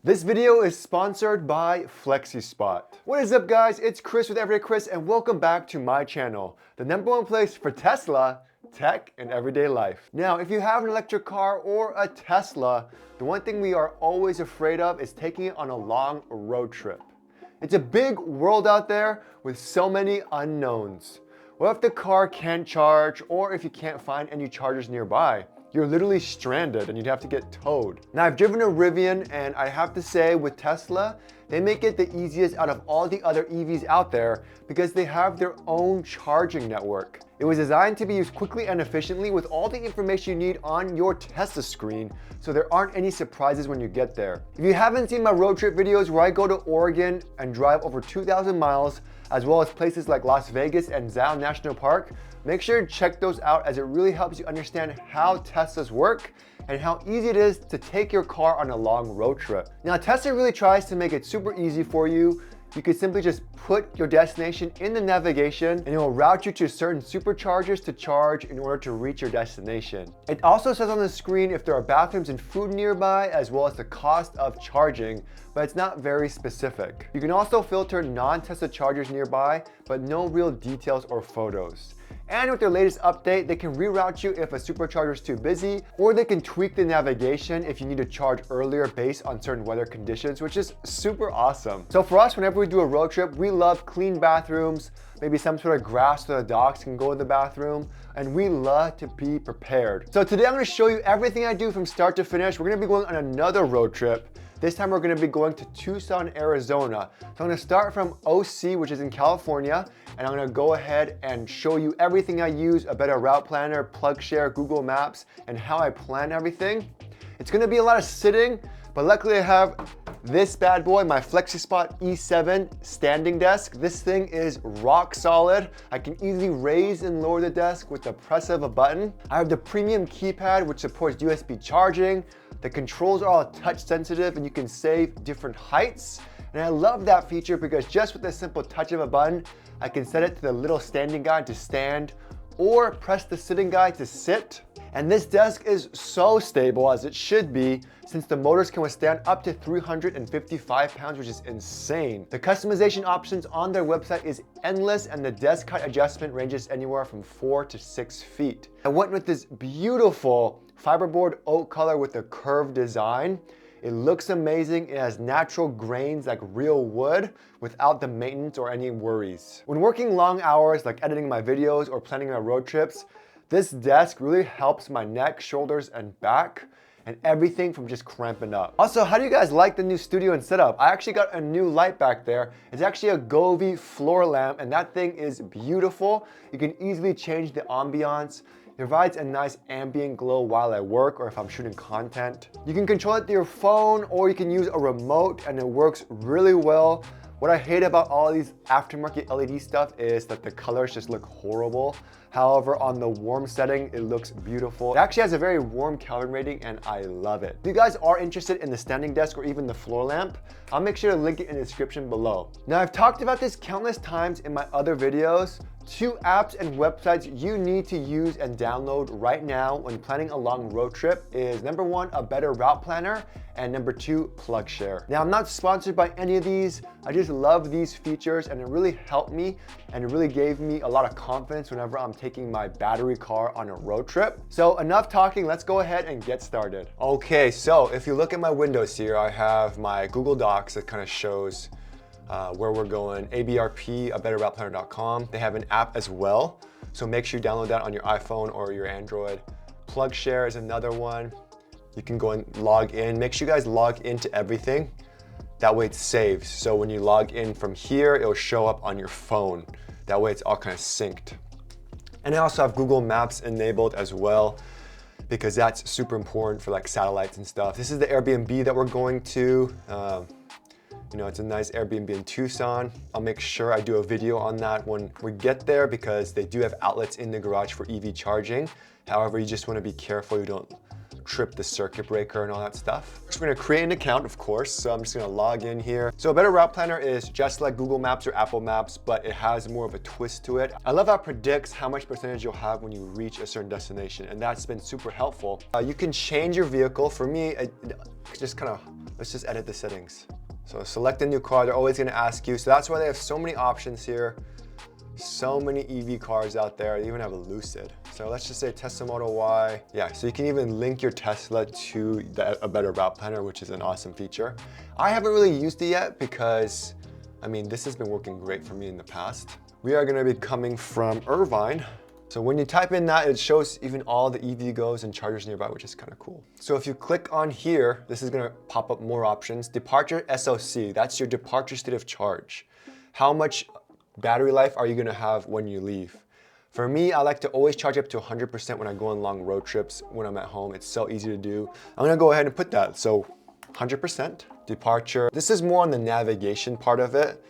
This video is sponsored by Flexispot. What is up guys, it's Chris with Everydaychris and welcome back to my channel, the #1 place for Tesla, tech, and everyday life. Now, if you have an electric car or a Tesla, the one thing we are always afraid of is taking it on a long road trip. It's a big world out there with so many unknowns. What if the car can't charge, or if you can't find any chargers nearby? You're literally stranded and you'd have to get towed. Now, I've driven a Rivian and I have to say with Tesla, they make it the easiest out of all the other EVs out there because they have their own charging network. It was designed to be used quickly and efficiently with all the information you need on your Tesla screen, so there aren't any surprises when you get there. If you haven't seen my road trip videos where I go to Oregon and drive over 2,000 miles, as well as places like Las Vegas and Zion National Park, make sure to check those out as it really helps you understand how Teslas work and how easy it is to take your car on a long road trip. Now, Tesla really tries to make it super easy for you. You could simply just put your destination in the navigation and it will route you to certain superchargers to charge in order to reach your destination. It also says on the screen if there are bathrooms and food nearby, as well as the cost of charging, but it's not very specific. You can also filter non-Tesla chargers nearby, but no real details or photos. And with their latest update, they can reroute you if a supercharger is too busy, or they can tweak the navigation if you need to charge earlier based on certain weather conditions, which is super awesome. So for us, whenever we do a road trip, we love clean bathrooms, maybe some sort of grass so the dogs can go in the bathroom, and we love to be prepared. So today I'm gonna show you everything I do from start to finish. We're gonna be going on another road trip. This time we're gonna be going to Tucson, Arizona. So I'm gonna start from OC, which is in California, and I'm gonna go ahead and show you everything I use, a better route planner, Plugshare, Google Maps, and how I plan everything. It's gonna be a lot of sitting, but luckily I have this bad boy, my Flexispot E7 standing desk. This thing is rock solid. I can easily raise and lower the desk with the press of a button. I have the premium keypad, which supports USB charging. The controls are all touch sensitive and you can save different heights. And I love that feature because just with a simple touch of a button, I can set it to the little standing guide to stand or press the sitting guide to sit. And this desk is so stable, as it should be, since the motors can withstand up to 355 pounds, which is insane. The customization options on their website is endless, and the desk height adjustment ranges anywhere from 4 to 6 feet. I went with this beautiful fiberboard oak color with a curved design. It looks amazing. It has natural grains like real wood without the maintenance or any worries. When working long hours like editing my videos or planning my road trips, this desk really helps my neck, shoulders, and back, and everything from just cramping up. Also, how do you guys like the new studio and setup? I actually got a new light back there. It's actually a Govee floor lamp, and that thing is beautiful. You can easily change the ambiance. It provides a nice ambient glow while I work or if I'm shooting content. You can control it through your phone, or you can use a remote, and it works really well. What I hate about all these aftermarket LED stuff is that the colors just look horrible. However, on the warm setting, it looks beautiful. It actually has a very warm Kelvin rating and I love it. If you guys are interested in the standing desk or even the floor lamp, I'll make sure to link it in the description below. Now, I've talked about this countless times in my other videos. 2 apps and websites you need to use and download right now when planning a long road trip is #1, a better route planner, and #2, Plugshare. Now, I'm not sponsored by any of these. I just love these features and it really helped me and it really gave me a lot of confidence whenever I'm taking my battery car on a road trip. So enough talking, let's go ahead and get started. Okay, so if you look at my windows here, I have my Google Docs that kind of shows where we're going. ABRP, abetterrouteplanner.com. They have an app as well, so make sure you download that on your iPhone or your Android. Plugshare is another one. You can go and log in. Make sure you guys log into everything. That way it's saved. So when you log in from here, it'll show up on your phone. That way it's all kind of synced. And I also have Google Maps enabled as well, because that's super important for like satellites and stuff. This is the Airbnb that we're going to. You know, it's a nice Airbnb in Tucson. I'll make sure I do a video on that when we get there because they do have outlets in the garage for EV charging. However, you just want to be careful you don't trip the circuit breaker and all that stuff. First, we're gonna create an account, of course. So I'm just gonna log in here. So a better route planner is just like Google Maps or Apple Maps, but it has more of a twist to it. I love how it predicts how much percentage you'll have when you reach a certain destination, and that's been super helpful. You can change your vehicle. For me, let's just edit the settings. So select a new car, they're always gonna ask you. So that's why they have so many options here. So many EV cars out there. They even have a Lucid. So let's just say Tesla Model Y. Yeah, so you can even link your Tesla to a better route planner, which is an awesome feature. I haven't really used it yet because, I mean, this has been working great for me in the past. We are gonna be coming from Irvine. So when you type in that, it shows even all the EVgo's and chargers nearby, which is kind of cool. So if you click on here, this is gonna pop up more options. Departure SOC, that's your departure state of charge. How much battery life are you gonna have when you leave? For me, I like to always charge up to 100% when I go on long road trips. When I'm at home, it's so easy to do. I'm gonna go ahead and put that. So 100% departure. This is more on the navigation part of it.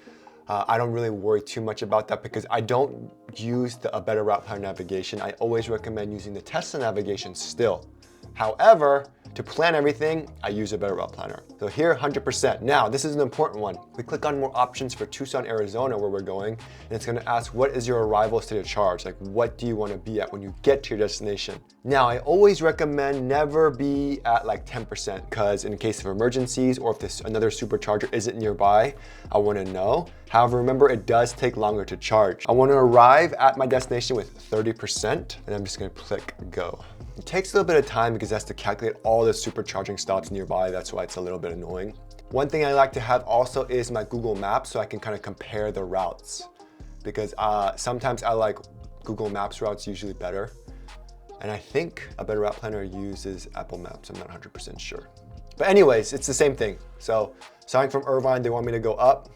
I don't really worry too much about that because I don't use a better route planner navigation. I always recommend using the Tesla navigation still. However, to plan everything, I use a better route planner. So here, 100%. Now, this is an important one. We click on more options for Tucson, Arizona, where we're going, and it's gonna ask, what is your arrival state of charge? Like, what do you wanna be at when you get to your destination? Now, I always recommend never be at like 10%, because in case of emergencies or if another supercharger isn't nearby, I wanna know. However, remember, it does take longer to charge. I wanna arrive at my destination with 30%, and I'm just gonna click go. It takes a little bit of time because it has to calculate all the supercharging stops nearby. That's why it's a little bit annoying. One thing I like to have also is my Google Maps so I can kind of compare the routes, because sometimes I like Google Maps routes usually better. And I think a better route planner uses Apple Maps. I'm not 100% sure. But anyways, it's the same thing. So starting from Irvine, they want me to go up,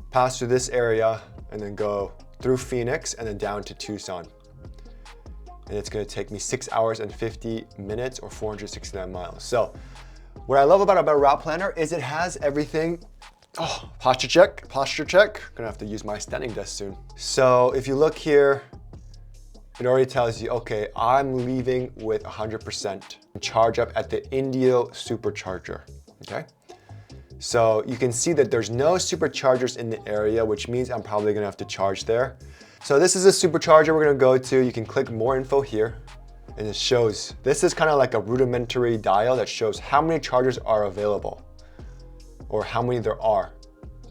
pass through this area, and then go through Phoenix and then down to Tucson. And it's gonna take me 6 hours and 50 minutes or 469 miles. So what I love about a better route planner is it has everything. Oh, posture check, posture check. Gonna have to use my standing desk soon. So if you look here, it already tells you, okay, I'm leaving with 100% charge up at the Indio supercharger, okay? So you can see that there's no superchargers in the area, which means I'm probably gonna have to charge there. So this is a supercharger we're gonna go to. You can click more info here and it shows, this is kind of like a rudimentary dial that shows how many chargers are available or how many there are.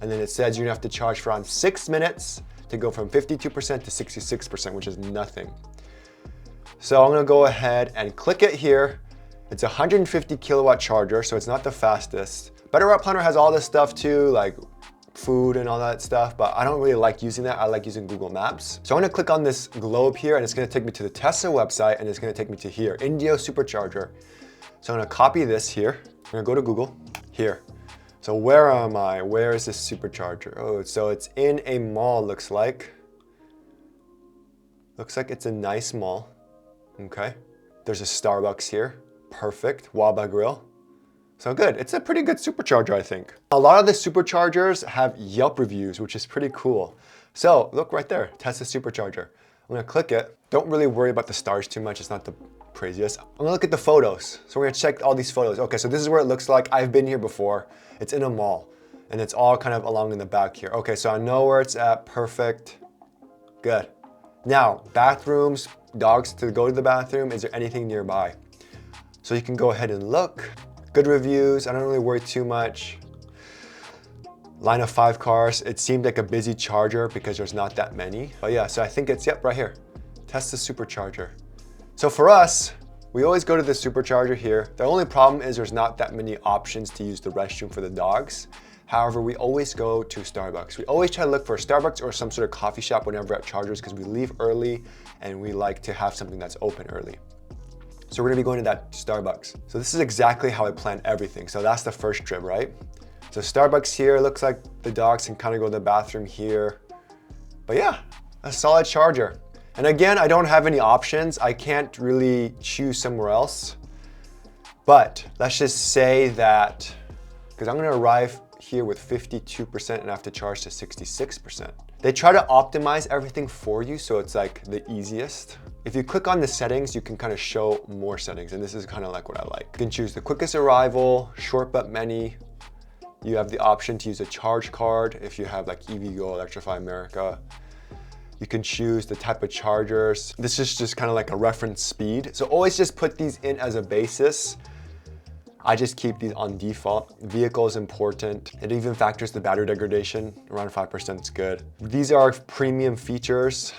And then it says you're gonna have to charge for around 6 minutes to go from 52% to 66%, which is nothing. So I'm gonna go ahead and click it here. It's a 150 kilowatt charger, so it's not the fastest. Better Route Planner has all this stuff too, like food and all that stuff, but I don't really like using that. I like using Google Maps. So I'm gonna click on this globe here and it's gonna take me to the Tesla website and it's gonna take me to here, Indio Supercharger. So I'm gonna copy this here. I'm gonna go to Google, here. So where am I? Where is this supercharger? Oh, so it's in a mall, looks like. Looks like it's a nice mall, okay. There's a Starbucks here, perfect, Waba Grill. So good, it's a pretty good supercharger, I think. A lot of the superchargers have Yelp reviews, which is pretty cool. So look right there, Tesla supercharger. I'm gonna click it. Don't really worry about the stars too much, it's not the craziest. I'm gonna look at the photos. So we're gonna check all these photos. Okay, so this is where it looks like. I've been here before. It's in a mall and it's all kind of along in the back here. Okay, so I know where it's at, perfect, good. Now, bathrooms, dogs to go to the bathroom, is there anything nearby? So you can go ahead and look. Good reviews, I don't really worry too much. Line of 5 cars, it seemed like a busy charger because there's not that many. But yeah, so I think it's, yep, right here. Tesla supercharger. So for us, we always go to the supercharger here. The only problem is there's not that many options to use the restroom for the dogs. However, we always go to Starbucks. We always try to look for a Starbucks or some sort of coffee shop whenever we're at chargers because we leave early and we like to have something that's open early. So we're gonna be going to that Starbucks. So this is exactly how I plan everything. So that's the first trip, right? So Starbucks here, looks like the dogs can kind of go to the bathroom here. But yeah, a solid charger. And again, I don't have any options. I can't really choose somewhere else. But let's just say that, because I'm gonna arrive here with 52% and I have to charge to 66%. They try to optimize everything for you, so it's like the easiest. If you click on the settings, you can kind of show more settings, and this is kind of like what I like. You can choose the quickest arrival, short but many. You have the option to use a charge card if you have like EVgo, Electrify America. You can choose the type of chargers. This is just kind of like a reference speed. So always just put these in as a basis. I just keep these on default. Vehicle is important. It even factors the battery degradation. Around 5% is good. These are premium features.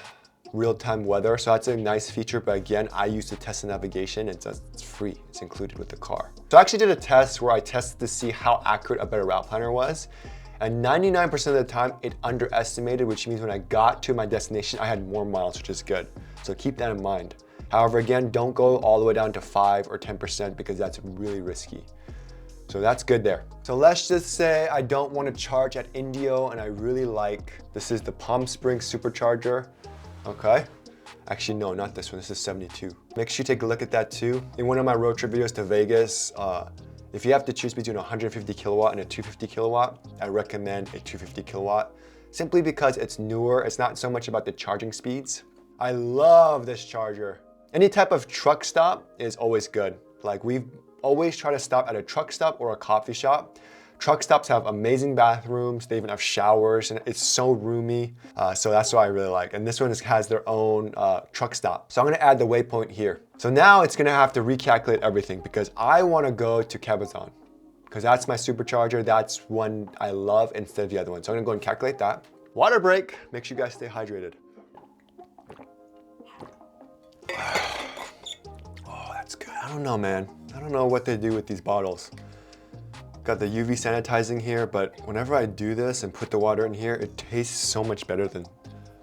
Real-time weather, so that's a nice feature, but again, I use the Tesla navigation. It's free, it's included with the car. So I actually did a test where I tested to see how accurate a better route planner was, and 99% of the time it underestimated, which means when I got to my destination, I had more miles, which is good. So keep that in mind. However, again, don't go all the way down to 5 or 10% because that's really risky. So that's good there. So let's just say I don't want to charge at Indio and I really like, this is the Palm Springs supercharger. Okay, actually no, not this one, this is 72. Make sure you take a look at that too. In one of my road trip videos to Vegas, if you have to choose between a 150 kilowatt and a 250 kilowatt, I recommend a 250 kilowatt, simply because it's newer. It's not so much about the charging speeds. I love this charger. Any type of truck stop is always good. Like we've always tried to stop at a truck stop or a coffee shop. Truck stops have amazing bathrooms. They even have showers and it's so roomy. So that's what I really like. And this one has their own truck stop. So I'm gonna add the waypoint here. So now it's gonna have to recalculate everything because I wanna go to Cabazon because that's my supercharger. That's one I love instead of the other one. So I'm gonna go and calculate that. Water break, make sure you guys stay hydrated. Oh, that's good. I don't know, man. I don't know what they do with these bottles. Got the UV sanitizing here, but whenever I do this and put the water in here, it tastes so much better than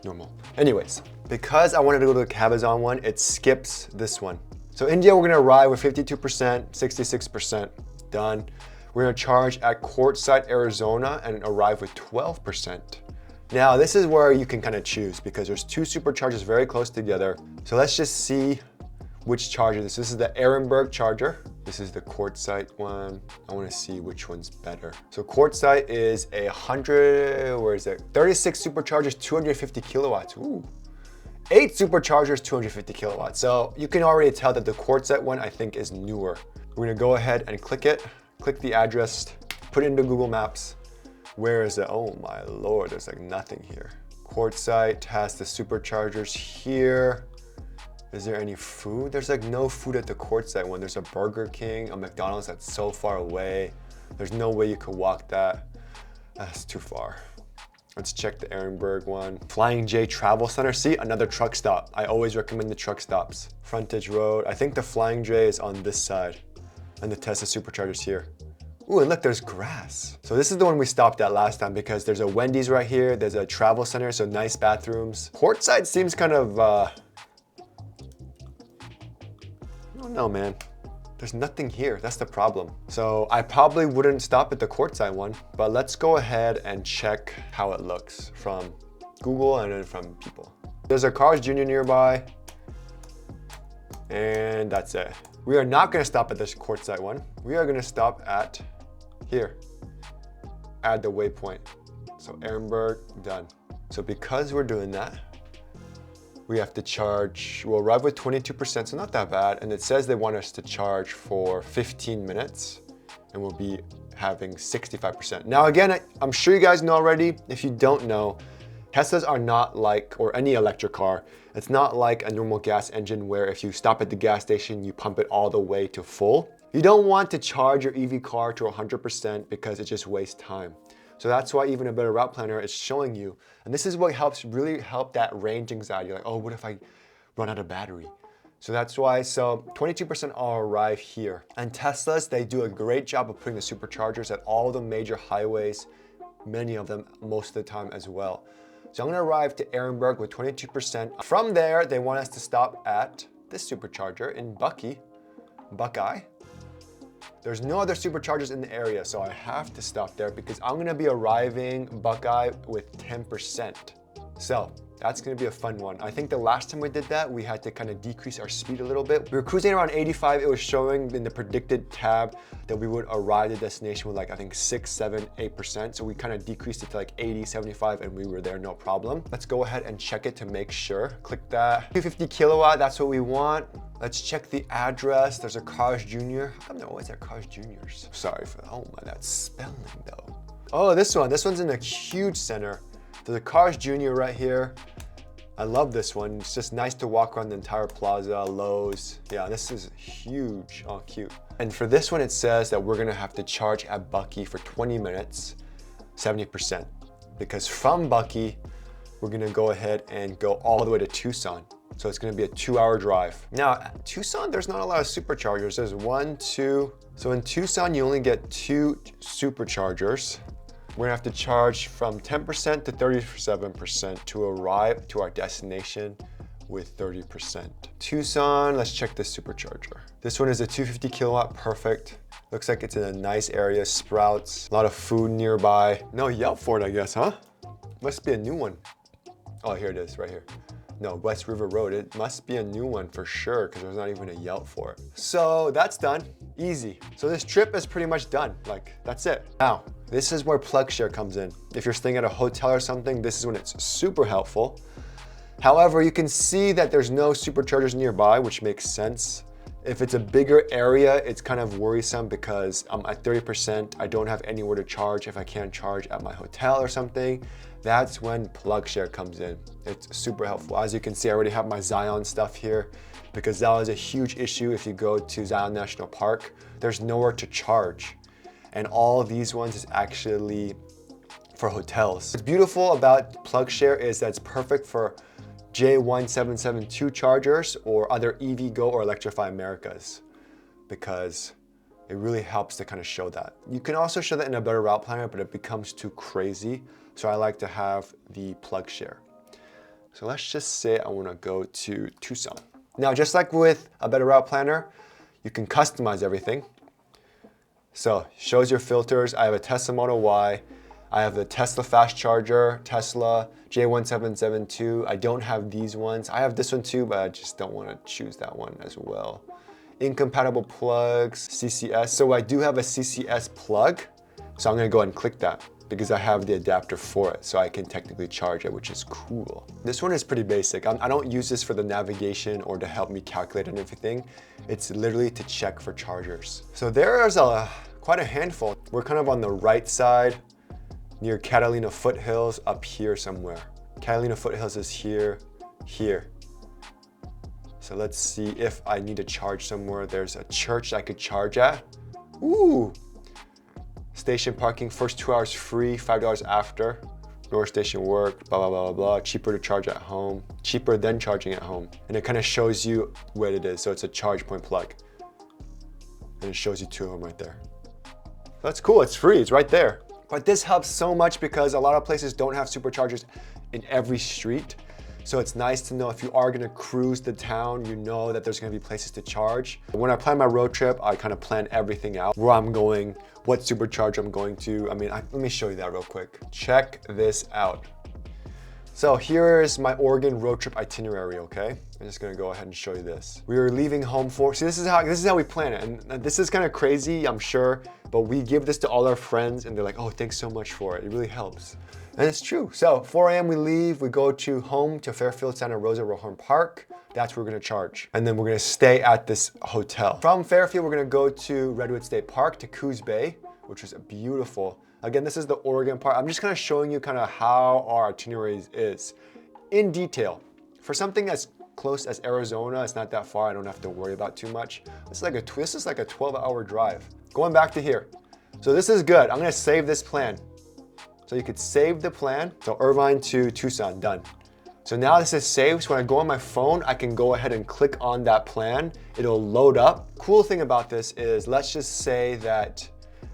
normal. Anyways, because I wanted to go to the Cabazon one, it skips this one. So India, we're gonna arrive with 52%, 66%, done. We're gonna charge at Quartzsite, Arizona and arrive with 12%. Now, this is where you can kind of choose because there's two superchargers very close together. So let's just see which charger this is. This is the Ehrenberg charger. This is the Quartzsite one. I want to see which one's better. So Quartzsite is 36 superchargers, 250 kilowatts. Ooh. 8 superchargers, 250 kilowatts. So you can already tell that the Quartzsite one I think is newer. We're gonna go ahead and click it, click the address, put it into Google Maps. Where is it? Oh my Lord, there's like nothing here. Quartzsite has the superchargers here. Is there any food? There's like no food at the Quartzsite one. There's a Burger King, a McDonald's that's so far away. There's no way you could walk that. That's too far. Let's check the Ehrenberg one. Flying J Travel Center. See, another truck stop. I always recommend the truck stops. Frontage Road. I think the Flying J is on this side and the Tesla supercharger's here. Ooh, and look, there's grass. So this is the one we stopped at last time because there's a Wendy's right here. There's a travel center, so nice bathrooms. Quartzsite seems kind of, I don't know, man. There's nothing here, that's the problem. So I probably wouldn't stop at the Quartzsite one, but let's go ahead and check how it looks from Google and then from people. There's a Carl's Jr. nearby, and that's it. We are not gonna stop at this Quartzsite one. We are gonna stop at here, add the waypoint. So Ehrenberg, done. So because we're doing that, we have to charge, we'll arrive with 22%, so not that bad. And it says they want us to charge for 15 minutes and we'll be having 65%. Now again, I'm sure you guys know already. If you don't know, Teslas are not like, or any electric car, it's not like a normal gas engine where if you stop at the gas station, you pump it all the way to full. You don't want to charge your EV car to 100% because it just wastes time. So that's why even a better route planner is showing you. And this is what helps really help that range anxiety. Like, oh, what if I run out of battery? So that's why, so 22% all arrive here. And Teslas, they do a great job of putting the superchargers at all the major highways, many of them most of the time as well. So I'm gonna arrive to Ehrenberg with 22%. From there, they want us to stop at this supercharger in Buckeye. There's no other superchargers in the area, so I have to stop there because I'm gonna be arriving Buckeye with 10%. So That's gonna be a fun one. I think the last time we did that, we had to kind of decrease our speed a little bit. We were cruising around 85. It was showing in the predicted tab that we would arrive at the destination with like, I think 6, 7, 8%. So we kind of decreased it to like 80, 75, and we were there, no problem. Let's go ahead and check it to make sure. Click that. 250 kilowatt, that's what we want. Let's check the address. There's a Cars Jr. How come there always are Cars Juniors? Sorry for, oh my, that spelling though. Oh, this one's in a huge center. There's a Cars Jr. right here. I love this one. It's just nice to walk around the entire plaza, Lowe's. Yeah, this is huge. Oh, cute. And for this one, it says that we're gonna have to charge at Bucky for 20 minutes, 70%. Because from Bucky, we're gonna go ahead and go all the way to Tucson. So it's gonna be a 2-hour drive. Now, at Tucson, there's not a lot of superchargers. There's 1, 2. So in Tucson, you only get 2 superchargers. We're gonna have to charge from 10% to 37% to arrive to our destination with 30%. Tucson, let's check this supercharger. This one is a 250 kilowatt, perfect. Looks like it's in a nice area, Sprouts, a lot of food nearby. No Yelp for it, I guess, huh? Must be a new one. Oh, here it is, right here. No, West River Road. It must be a new one for sure because there's not even a Yelp for it. So that's done, easy. So this trip is pretty much done. Like, that's it. Now, this is where Plugshare comes in. If you're staying at a hotel or something, this is when it's super helpful. However, you can see that there's no superchargers nearby, which makes sense. If it's a bigger area, it's kind of worrisome because I'm at 30%. I don't have anywhere to charge if I can't charge at my hotel or something. That's when Plugshare comes in. It's super helpful. As you can see, I already have my Zion stuff here because that was a huge issue if you go to Zion National Park. There's nowhere to charge. And all these ones is actually for hotels. What's beautiful about Plugshare is that it's perfect for J1772 chargers or other EVgo or Electrify Americas because it really helps to kind of show that. You can also show that in a better route planner, but it becomes too crazy. So I like to have the Plugshare. So let's just say I want to go to Tucson. Now, just like with a better route planner, you can customize everything. So shows your filters. I have a Tesla Model Y. I have the Tesla fast charger, Tesla J1772. I don't have these ones. I have this one too, but I just don't want to choose that one as well. Incompatible plugs, CCS. So I do have a CCS plug. So I'm going to go ahead and click that because I have the adapter for it. So I can technically charge it, which is cool. This one is pretty basic. I don't use this for the navigation or to help me calculate and everything. It's literally to check for chargers. So there's quite a handful. We're kind of on the right side near Catalina Foothills up here somewhere. Catalina Foothills is here. So let's see if I need to charge somewhere. There's a church I could charge at. Ooh. Station parking, first 2 hours free, $5 after. North Station work, blah, blah, blah, blah, blah. Cheaper to charge at home. Cheaper than charging at home. And it kind of shows you where it is. So it's a charge point plug. And it shows you 2 of them right there. That's cool, it's free, it's right there. But this helps so much because a lot of places don't have superchargers in every street. So it's nice to know if you are gonna cruise the town, you know that there's gonna be places to charge. When I plan my road trip, I kind of plan everything out, where I'm going, what supercharger I'm going to. I mean, let me show you that real quick. Check this out. So here's my Oregon road trip itinerary, okay? I'm just gonna go ahead and show you this. We are leaving home for, see, this is how we plan it. And this is kind of crazy, I'm sure, but we give this to all our friends and they're like, oh, thanks so much for it. It really helps. And it's true. So 4 a.m. we leave, we go to home to Fairfield Santa Rosa Rohorn Park. That's where we're gonna charge. And then we're gonna stay at this hotel. From Fairfield, we're gonna go to Redwood State Park to Coos Bay, which is beautiful. Again, this is the Oregon part. I'm just kind of showing you kind of how our itinerary is in detail. For something as close as Arizona, it's not that far. I don't have to worry about too much. This is like a 12-hour drive. Going back to here. So this is good. I'm gonna save this plan. So you could save the plan. So Irvine to Tucson, done. So now this is saved. So when I go on my phone, I can go ahead and click on that plan. It'll load up. Cool thing about this is, let's just say that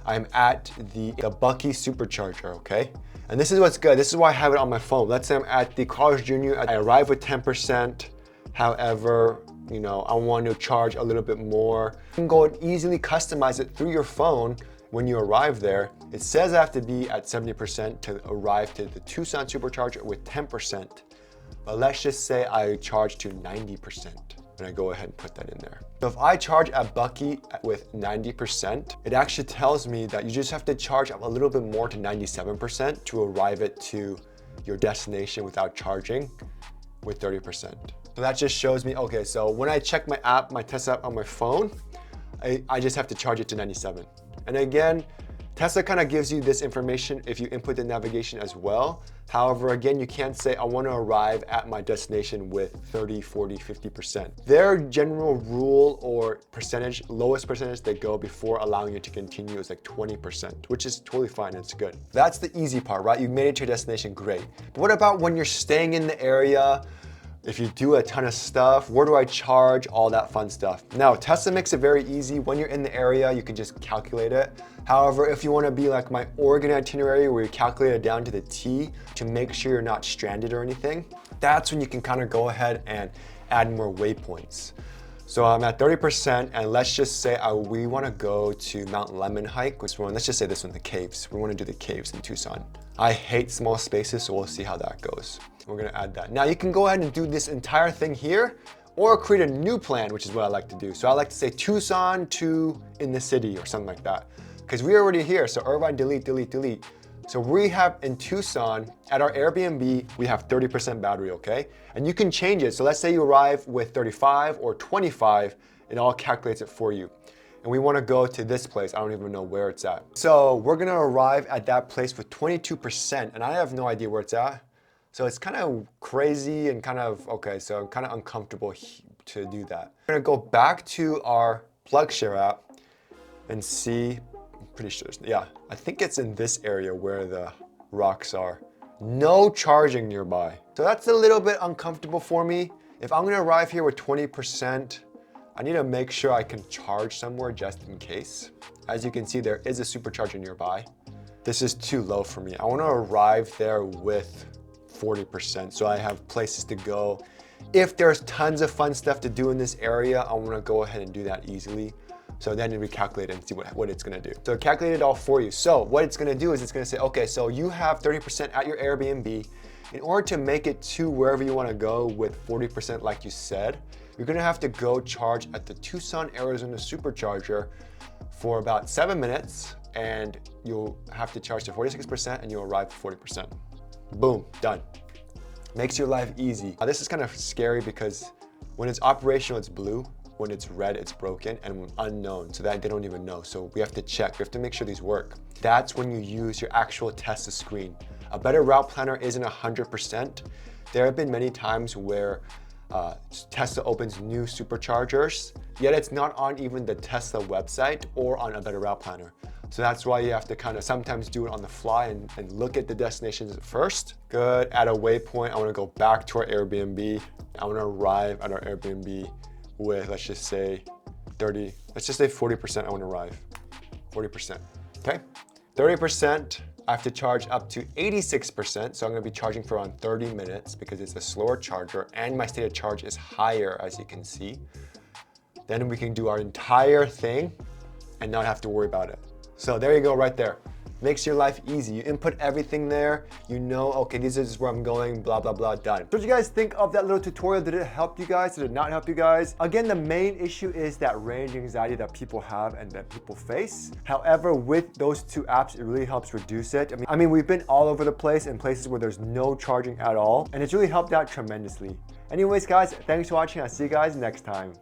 I'm at the Bucky supercharger, okay? And this is what's good. This is why I have it on my phone. Let's say I'm at the Cars Jr. I arrive with 10%. However, you know, I want to charge a little bit more. You can go and easily customize it through your phone when you arrive there. It says I have to be at 70% to arrive to the Tucson supercharger with 10%. but let's just say I charge to 90%. And I go ahead and put that in there. So if I charge at Bucky with 90%, it actually tells me that you just have to charge up a little bit more to 97% to arrive it to your destination without charging with 30%. So that just shows me, okay, so when I check my app, my Tesla app on my phone, I just have to charge it to 97. And again, Tesla kind of gives you this information if you input the navigation as well. However, again, you can't say, I want to arrive at my destination with 30, 40, 50%. Their general rule or percentage, lowest percentage they go before allowing you to continue is like 20%, which is totally fine, it's good. That's the easy part, right? You made it to your destination, great. But what about when you're staying in the area? If you do a ton of stuff, where do I charge? All that fun stuff. Now, Tesla makes it very easy. When you're in the area, you can just calculate it. However, if you want to be like my Oregon itinerary where you calculate it down to the T to make sure you're not stranded or anything, that's when you can kind of go ahead and add more waypoints. So I'm at 30%, and let's just say we want to go to Mount Lemon hike, which one? Let's just say this one, the caves. We want to do the caves in Tucson. I hate small spaces, so we'll see how that goes. We're gonna add that. Now you can go ahead and do this entire thing here, or create a new plan, which is what I like to do. So I like to say Tucson to in the city or something like that, because we're already here. So Irvine, delete, delete, delete. So we have in Tucson, at our Airbnb, we have 30% battery, okay? And you can change it. So let's say you arrive with 35 or 25, it all calculates it for you. And we wanna go to this place. I don't even know where it's at. So we're gonna arrive at that place with 22%, and I have no idea where it's at. So it's kind of crazy and kind of, okay, so I'm kind of uncomfortable to do that. We're gonna go back to our Plugshare app and see, I'm pretty sure, yeah, I think it's in this area where the rocks are. No charging nearby. So that's a little bit uncomfortable for me. If I'm gonna arrive here with 20%, I need to make sure I can charge somewhere just in case. As you can see, there is a supercharger nearby. This is too low for me. I wanna arrive there with 40%, so I have places to go. If there's tons of fun stuff to do in this area, I wanna go ahead and do that easily. So then we calculate it and see what it's gonna do. So calculate it all for you. So what it's gonna do is it's gonna say, okay, so you have 30% at your Airbnb. In order to make it to wherever you wanna go with 40% like you said, you're gonna have to go charge at the Tucson, Arizona supercharger for about 7 minutes, and you'll have to charge to 46% and you'll arrive at 40%. Boom, done. Makes your life easy. Now, this is kind of scary because when it's operational, it's blue. When it's red, it's broken, and unknown, so that they don't even know. So we have to check, we have to make sure these work. That's when you use your actual Tesla screen. A better route planner isn't 100%. There have been many times where Tesla opens new superchargers, yet it's not on even the Tesla website or on a better route planner. So that's why you have to kind of sometimes do it on the fly and look at the destinations first. Good, at a waypoint, I wanna go back to our Airbnb. I wanna arrive at our Airbnb with, let's just say 30, let's just say 40% I wanna arrive, 40%, okay? 30%, I have to charge up to 86%, so I'm gonna be charging for around 30 minutes because it's a slower charger and my state of charge is higher, as you can see. Then we can do our entire thing and not have to worry about it. So there you go right there. Makes your life easy. You input everything there, you know, okay, this is where I'm going, blah, blah, blah, done. What did you guys think of that little tutorial? Did it help you guys? Did it not help you guys? Again, the main issue is that range anxiety that people have and that people face. However, with those two apps, it really helps reduce it. I mean, we've been all over the place in places where there's no charging at all, and it's really helped out tremendously. Anyways, guys, thanks for watching. I'll see you guys next time.